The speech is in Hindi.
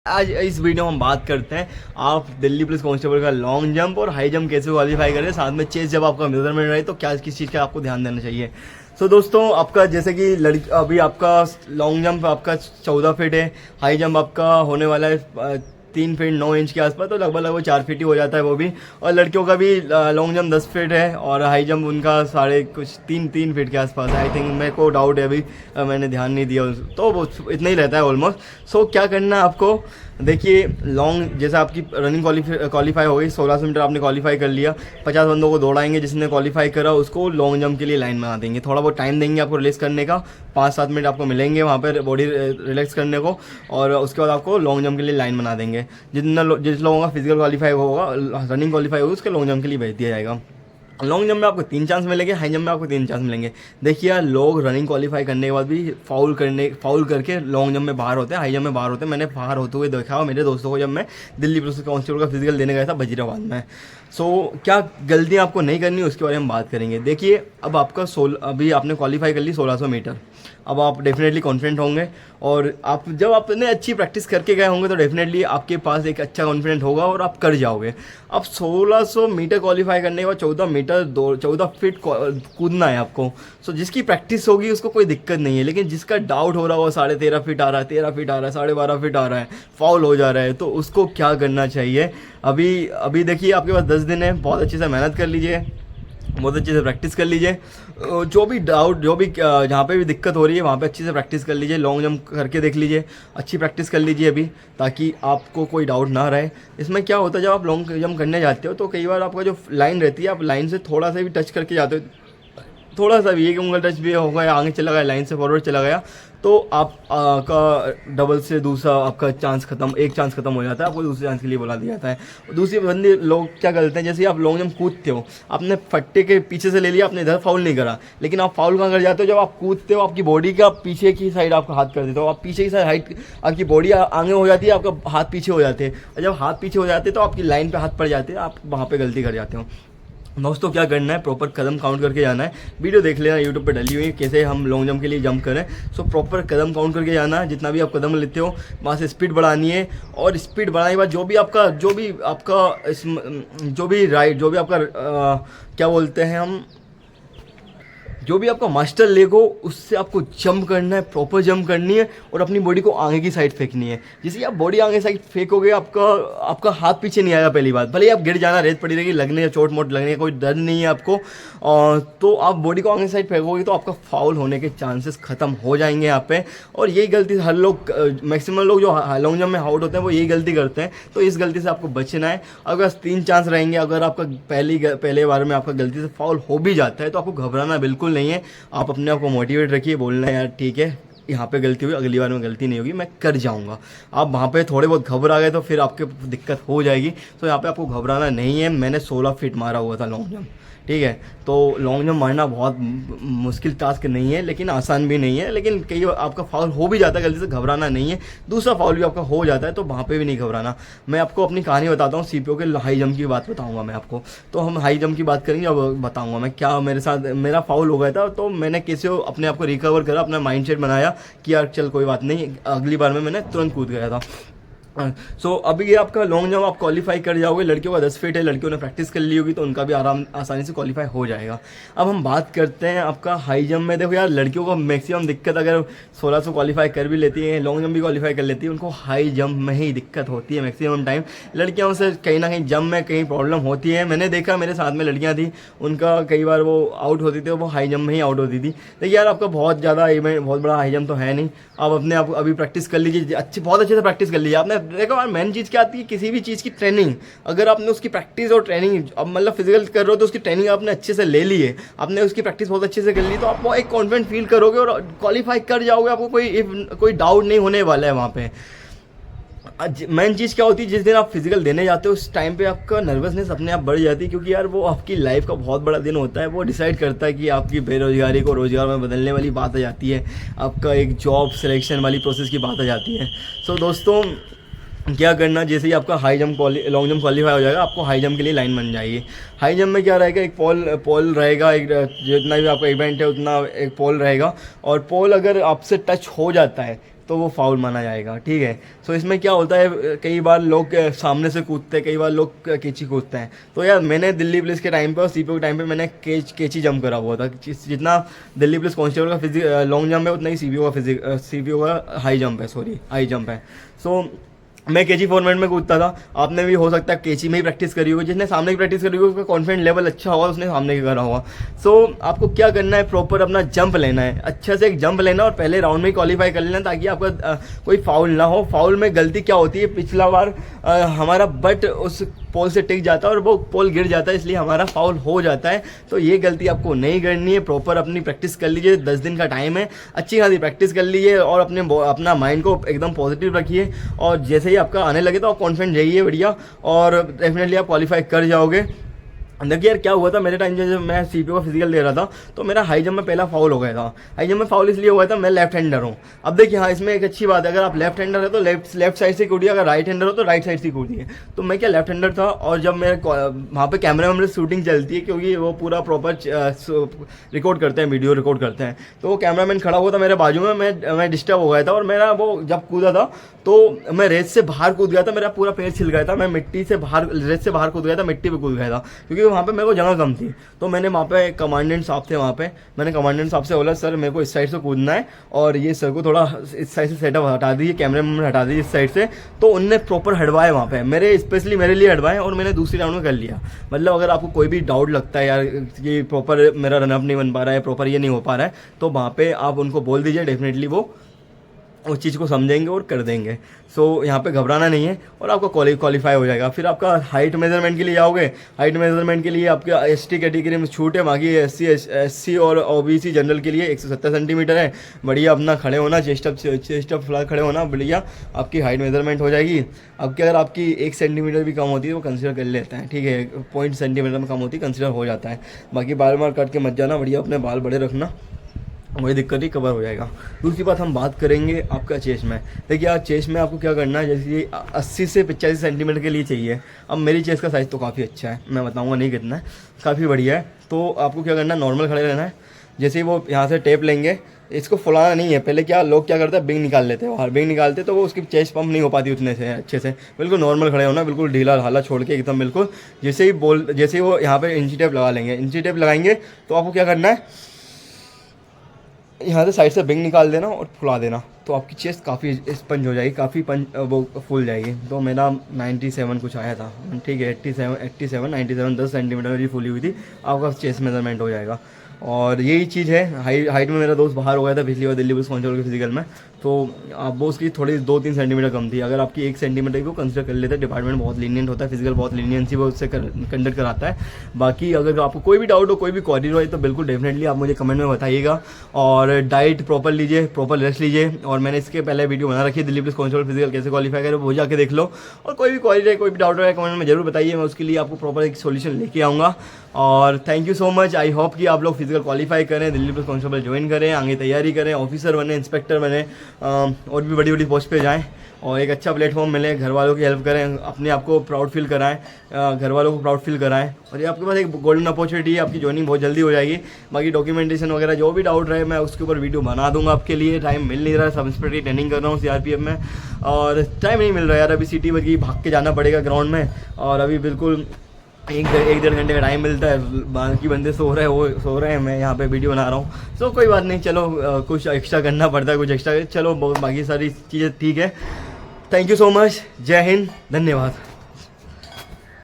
आज इस वीडियो में हम बात करते हैं आप दिल्ली पुलिस कांस्टेबल का लॉन्ग जंप और हाई जंप कैसे क्वालिफाई करें, साथ में चेस जब आपका मेजरमेंट रहे तो क्या किस चीज़ का आपको ध्यान देना चाहिए। सो दोस्तों, आपका जैसे कि लड़की अभी आपका लॉन्ग जंप आपका 14 फीट है, हाई जंप आपका होने वाला है 3 फीट 9 इंच के आसपास, तो लगभग 4 फीट ही हो जाता है वो भी। और लड़कियों का भी लॉन्ग जंप 10 फीट है और हाई जंप उनका साढ़े कुछ 3 फीट के आसपास है। आई थिंक मेरे को डाउट है, अभी मैंने ध्यान नहीं दिया, तो वो इतना ही रहता है ऑलमोस्ट। सो क्या करना है आपको, देखिए लॉन्ग जैसे आपकी रनिंग क्वालिफाई हो गई, 1600 मीटर आपने क्वालिफाई कर लिया, 50 बंदों को दौड़ाएंगे, जिसने क्वालिफाई करा उसको लॉन्ग जंप के लिए लाइन बना देंगे। थोड़ा बहुत टाइम देंगे आपको रिलैक्स करने का, 5-7 मिनट आपको मिलेंगे वहाँ पर बॉडी रिलैक्स करने को, और उसके बाद आपको लॉन्ग जंप के लिए लाइन बना देंगे। जिस लोगों का फिजिकल क्वालिफाई होगा, रनिंग क्वालिफाई होगी, उसके लॉन्ग जंप के लिए भेज दिया जाएगा। लॉन्ग जंप में आपको 3 चांस मिलेंगे, हाई जंप में आपको 3 चांस मिलेंगे। देखिए यार, लोग रनिंग क्वालिफाई करने के बाद भी फाउल करके लॉन्ग जंप में बाहर होते हैं, हाई जंप में बाहर होते हैं। मैंने बाहर होते हुए देखा मेरे दोस्तों को, जब मैं दिल्ली पुलिस कांस्टेबल का फिजिकल देने गया था वजीराबाद में। सो क्या गलतियाँ आपको नहीं करनी उसके बारे में बात करेंगे। देखिए, अब आपका अभी आपने क्वालिफाई कर ली 1600 मीटर, अब आप डेफिनेटली कॉन्फिडेंट होंगे, और आप जब आपने अच्छी प्रैक्टिस करके गए होंगे तो डेफिनेटली आपके पास एक अच्छा कॉन्फिडेंट होगा और आप कर जाओगे। अब 1600 मीटर क्वालिफाई करने के बाद 14 फीट कूदना है आपको। सो जिसकी प्रैक्टिस होगी उसको कोई दिक्कत नहीं है, लेकिन जिसका डाउट हो रहा हो 13.5 फीट आ रहा है, 13 फीट आ रहा है, 12.5 फीट आ रहा है, फाउल हो जा रहा है, तो उसको क्या करना चाहिए। अभी देखिए, आपके पास 10 दिन है, बहुत अच्छे से मेहनत कर लीजिए, बहुत अच्छे से प्रैक्टिस कर लीजिए। जो भी डाउट, जो भी जहाँ पे भी दिक्कत हो रही है वहाँ पे अच्छे से प्रैक्टिस कर लीजिए, लॉन्ग जंप करके देख लीजिए, अच्छी प्रैक्टिस कर लीजिए अभी, ताकि आपको कोई डाउट ना रहे। इसमें क्या होता है, जब आप लॉन्ग जंप करने जाते हो तो कई बार आपका जो लाइन रहती है, आप लाइन से थोड़ा सा भी टच करके जाते हो, थोड़ा सा भी एक उंगल टच भी होगा या आगे चला गया, लाइन से फॉरवर्ड चला गया, तो आप का डबल से दूसरा आपका एक चांस खत्म हो जाता है, आपको दूसरे चांस के लिए बुला दिया जाता है। दूसरी बंदे लोग क्या करते हैं, जैसे आप लॉन्ग जंप कूदते हो, आपने फट्टे के पीछे से ले लिया, आपने इधर फाउल नहीं करा, लेकिन आप फाउल कहाँ कर जाते हो, जब आप कूदते हो आपकी बॉडी का पीछे की साइड आपका हाथ कर देते हो, आप पीछे की साइड हाइट, आपकी बॉडी आगे हो जाती है, आपका हाथ पीछे हो जाते हैं, और जब हाथ पीछे हो जाते हैं तो आपकी लाइन पे हाथ पड़ जाते हैं, आप वहाँ पे गलती कर जाते हो। दोस्तों, क्या करना है, प्रॉपर कदम काउंट करके जाना है। वीडियो देख लेना, यूट्यूब पे डली हुई है कैसे हम लॉन्ग जंप के लिए जंप करें। सो प्रॉपर कदम काउंट करके जाना है, जितना भी आप कदम लेते हो वहाँ से स्पीड बढ़ानी है, और स्पीड बढ़ाने के बाद जो भी आपका क्या बोलते हैं हम, जो भी आपका मास्टर लेग हो उससे आपको जंप करना है, प्रॉपर जंप करनी है, और अपनी बॉडी को आगे की साइड फेंकनी है। जैसे आप बॉडी आगे साइड फेंकोगे, आपका हाथ पीछे नहीं आएगा। पहली बात, भले ही आप गिर जाना, रेत पड़ी रहेगी, लगने या चोट मोट लगने का कोई डर नहीं है आपको, तो आप बॉडी को आगे साइड फेंकोगे तो आपका फाउल होने के चांसेस खत्म हो जाएंगे यहाँ पे। और यही गलती हर लोग, मैक्सिमम लोग जो लॉन्ग जंप में आउट होते हैं वो यही गलती करते हैं, तो इस गलती से आपको बचना है। अगर 3 चांस रहेंगे, अगर आपका पहले बार में आपका गलती से फाउल हो भी जाता है तो आपको घबराना बिल्कुल नहीं है। आप अपने आप को मोटिवेट रखिए, बोलना है यार ठीक है, यहाँ पे गलती हुई, अगली बार में गलती नहीं होगी, मैं कर जाऊँगा। आप वहाँ पे थोड़े बहुत घबरा गए तो फिर आपके दिक्कत हो जाएगी। तो यहाँ पे आपको घबराना नहीं है। मैंने 16 फीट मारा हुआ था लॉन्ग जंप, ठीक है, तो लॉन्ग जंप मारना बहुत मुश्किल टास्क नहीं है, लेकिन आसान भी नहीं है, लेकिन कई आपका फाउल हो भी जाता है गलती से, घबराना नहीं है। दूसरा फाउल भी आपका हो जाता है तो वहाँ पे भी नहीं घबराना। मैं आपको अपनी कहानी बताता हूँ, सीपीओ के हाई जंप की बात बताऊँगा मैं आपको। तो हम हाई जंप की बात करेंगे, अब बताऊँगा मैं क्या मेरे साथ, मेरा फाउल हो गया था तो मैंने कैसे अपने आप को रिकवर करा, अपना माइंड सेट बनाया कि यार चल कोई बात नहीं, अगली बार में मैंने तुरंत कूद गया था। अभी ये आपका लॉन्ग जंप आप क्वालिफाई कर जाओगे। लड़कियों का 10 फीट है, लड़कियों ने प्रैक्टिस कर ली होगी तो उनका भी आसानी से क्वालिफाई हो जाएगा। अब हम बात करते हैं आपका हाई जंप में। देखो यार, लड़कियों को मैक्सिमम दिक्कत, अगर 1600 क्वालिफाई कर भी लेती है, लॉन्ग जंप भी क्वालिफाई कर लेती है, उनको हाई जंप में ही दिक्कत होती है मैक्सिमम टाइम। लड़कियों से कहीं ना कहीं जंप में कहीं प्रॉब्लम होती है। मैंने देखा, मेरे साथ में लड़कियाँ थी, उनका कई बार वो आउट होती थी, वो हाई जंप में ही आउट होती थी। देखिए यार, आपका बहुत बड़ा हाई जंप तो है नहीं, आप अपने आप अभी प्रैक्टिस कर लीजिए, बहुत अच्छे से प्रैक्टिस कर लीजिए। आपने देखो यार, मेन चीज़ क्या आती है, किसी भी चीज़ की ट्रेनिंग, अगर आपने उसकी प्रैक्टिस और ट्रेनिंग, अब मतलब फिजिकल कर रहे हो तो उसकी ट्रेनिंग आपने अच्छे से ले ली है, आपने उसकी प्रैक्टिस बहुत अच्छे से कर ली, तो आप एक कॉन्फिडेंट फील करोगे और क्वालिफाई कर जाओगे। आपको कोई डाउट नहीं होने वाला है वहाँ पे। मेन चीज़ क्या होती है, जिस दिन आप फिजिकल देने जाते हो उस टाइम पे आपका नर्वसनेस अपने आप बढ़ जाती है, क्योंकि यार वो आपकी लाइफ का बहुत बड़ा दिन होता है। वो डिसाइड करता है कि आपकी बेरोजगारी को रोजगार में बदलने वाली बात आ जाती है, आपका एक जॉब सिलेक्शन वाली प्रोसेस की बात आ जाती है। सो दोस्तों, क्या करना, जैसे ही आपका high jump long jump qualify हो जाएगा, आपको हाई जंप के लिए लाइन बन जाएगी। हाई जंप में क्या रहेगा, एक पोल रहेगा, एक जितना भी आपका इवेंट है उतना एक पोल रहेगा, और पोल अगर आपसे टच हो जाता है तो वो फाउल माना जाएगा, ठीक है। सो इसमें क्या होता है, कई बार लोग सामने से कूदते हैं, कई बार लोग कैची कूदते हैं। तो यार मैंने दिल्ली पुलिस के टाइम पे और सीपीओ के टाइम पे मैंने कैची जंप करा हुआ था। जितना दिल्ली पुलिस कांस्टेबल का लॉन्ग जंप है उतना ही सीपीओ का हाई जंप है। सो मैं केजी फॉर्मेट में कूदता था, आपने भी हो सकता है केजी में ही प्रैक्टिस करी होगी। जिसने सामने की प्रैक्टिस करी होगी उसका कॉन्फिडेंस लेवल अच्छा होगा, उसने सामने की करा होगा। सो आपको क्या करना है, प्रॉपर अपना जंप लेना है, अच्छा से एक जंप लेना और पहले राउंड में ही क्वालिफाई कर लेना, ताकि आपका कोई फाउल ना हो। फाउल में गलती क्या होती है, पिछला बार हमारा बट उस पोल से टिक जाता है और वो पोल गिर जाता है, इसलिए हमारा फाउल हो जाता है। तो ये गलती आपको नहीं करनी है। प्रॉपर अपनी प्रैक्टिस कर लीजिए, 10 दिन का टाइम है, अच्छी खासी प्रैक्टिस कर लीजिए और अपना माइंड को एकदम पॉजिटिव रखिए। और जैसे ही आपका आने लगे तो आप कॉन्फिडेंट रहिए बढ़िया, और डेफिनेटली आप क्वालिफाई कर जाओगे। देखिए यार क्या हुआ था मेरे टाइम जब मैं सीपीओ का फिजिकल दे रहा था, तो मेरा हाई जंप में पहला फाउल हो गया था। हाई जंप में फाउल इसलिए हुआ था, मैं लेफ्ट हैंडर हूँ। अब देखिए हाँ, इसमें एक अच्छी बात है, अगर आप लेफ्ट हैंडर है तो लेफ्ट साइड से कूदिए, अगर राइट हैंडर हो तो राइट साइड से कूदिए। तो मैं क्या लेफ्ट हैंडर था, और जब मेरे वहाँ पे कैमरे में शूटिंग चलती है, क्योंकि वो पूरा प्रॉपर रिकॉर्ड करते हैं, वीडियो रिकॉर्ड करते हैं, तो वो कैमरामैन खड़ा हुआ था मेरे बाजू में, मैं डिस्टर्ब हो गया था। और मेरा वो जब कूदा था तो मैं रेस से बाहर कूद गया था, मेरा पूरा पैर छिल गया था, मैं रेस से बाहर कूद गया था, मिट्टी पे कूद गया था, क्योंकि वहाँ पे मेरे को जगह कम थी। तो मैंने वहाँ पे कमांडेंट साहब थे, वहाँ पे मैंने कमांडेंट साहब से बोला, सर मेरे को इस साइड से कूदना है और ये सर को थोड़ा इस साइड से सेटअप हटा दीजिए, कैमरे में हटा दीजिए इस साइड से। तो उनने प्रॉपर हटवाए वहाँ पे, मेरे स्पेशली मेरे लिए हटवाए, और मैंने दूसरी राउंड में कर लिया। मतलब अगर आपको कोई भी डाउट लगता है यार कि प्रॉपर मेरा रनअप नहीं बन पा रहा है, प्रॉपर ये नहीं हो पा रहा है, तो वहाँ पे आप उनको बोल दीजिए, डेफिनेटली वो उस चीज़ को समझेंगे और कर देंगे। सो यहाँ पे घबराना नहीं है और आपका क्वालिफाई हो जाएगा। फिर आपका हाइट मेजरमेंट के लिए आओगे, हाइट मेजरमेंट के लिए आपके एसटी कैटेगरी में छूट है, बाकी एससी और ओबीसी जनरल के लिए 170 सेंटीमीटर है। बढ़िया अपना खड़े होना, चेस्ट अप फ्लैट खड़े होना, बढ़िया आपकी हाइट मेजरमेंट हो जाएगी। अब अगर आपकी 1 सेंटीमीटर भी कम होती है वो कंसिडर कर लेते हैं, ठीक है, 0.1 सेंटीमीटर में कम होती है कंसिडर हो जाता है। बाकी बाल बाल काट के मत जाना, बढ़िया अपने बाल बड़े रखना, वही दिक्कत ही कवर हो जाएगा। दूसरी बात हम बात करेंगे आपका चेस्ट में। देखिए यार चेस्ट में आपको क्या करना है, जैसे 80 से 85 सेंटीमीटर के लिए चाहिए। अब मेरी चेस्ट का साइज़ तो काफ़ी अच्छा है, मैं बताऊंगा नहीं कितना है, काफ़ी बढ़िया है। तो आपको क्या करना है, नॉर्मल खड़े रहना है। जैसे ही वो यहाँ से टेप लेंगे, इसको फुलाना नहीं है। पहले क्या लोग क्या करते हैं, बिंग निकाल लेते हैं बाहर, बिंग निकालते तो वो उसकी चेस्ट पंप नहीं हो पाती उतने से अच्छे से। बिल्कुल नॉर्मल खड़े होना, बिल्कुल ढीला ढाला छोड़ के एकदम बिल्कुल। जैसे ही वो यहाँ पे इंची टेप लगा लेंगे, इंची टेप लगाएंगे तो आपको क्या करना है, यहाँ से साइड से बिंग निकाल देना और फुला देना, तो आपकी चेस्ट काफ़ी स्पंज हो जाएगी, काफ़ी वो फूल जाएगी। तो मेरा 97 कुछ आया था, ठीक है, 87 97 10 सेंटीमीटर मेरी फूली हुई थी। आपका चेस्ट मेजरमेंट हो जाएगा। और यही चीज़ है, हाइट में मेरा दोस्त बाहर हो गया था पिछली बार दिल्ली पुलिस कांस्टेबल के फिजिकल में, तो वो उसकी थोड़ी 2-3 सेंटीमीटर कम थी। अगर आपकी 1 सेंटीमीटर की वो कंसिडर कर लेते हैं, डिपार्टमेंट बहुत लीनियंट होता है, फिजिकल बहुत लीनियंसी वो उससे कंडक्ट कराता है। बाकी अगर आपको कोई भी डाउट हो, कोई भी क्वेरी हो तो बिल्कुल डेफिनेटली आप मुझे कमेंट में बताइएगा। और डाइट प्रॉपर लीजिए, प्रॉपर रेस्ट लीजिए। और मैंने इसके पहले वीडियो बना रखी है, दिल्ली पुलिस कांस्टेबल फिजिकल कैसे क्वालिफाई करें, वो जाके देख लो। और कोई भी क्वेरी है, कोई भी डाउट है, कमेंट में जरूर बताइए, मैं उसके लिए आपको प्रॉपर एक सोल्यूशन लेके आऊँगा। और thank you so much, I hope कि आप लोग फिजिकल क्वालिफाई करें, दिल्ली पुलिस कांस्टेबल ज्वाइन करें, आगे तैयारी करें, ऑफिसर बने, इंस्पेक्टर बने, और भी बड़ी बड़ी पोस्ट पे जाएं और एक अच्छा प्लेटफॉर्म मिले, घर वालों की हेल्प करें, अपने आप को प्राउड फील कराएं, घर वालों को प्राउड फील कराएं। और ये आपके पास एक गोल्डन अपॉर्चुनिटी है, आपकी ज्वाइनिंग बहुत जल्दी हो जाएगी। बाकी डॉक्यूमेंटेशन वगैरह जो भी डाउट रहे मैं उसके ऊपर वीडियो बना दूंगा आपके लिए। टाइम मिल नहीं रहा है, सब इंस्पेक्टर की ट्रेनिंग कर रहा हूँ सीआरपीएफ में, और टाइम नहीं मिल रहा यार। अभी सिटी में भाग के जाना पड़ेगा ग्राउंड में, और अभी बिल्कुल एक 1-1.5 घंटे का टाइम मिलता है। बाकी बंदे सो रहे हैं, वो सो रहे हैं, मैं यहाँ पे वीडियो बना रहा हूँ। सो कोई बात नहीं, चलो कुछ एक्स्ट्रा करना पड़ता है, कुछ एक्स्ट्रा, चलो बाकी सारी चीज़ें ठीक है। थैंक यू सो मच, जय हिंद, धन्यवाद।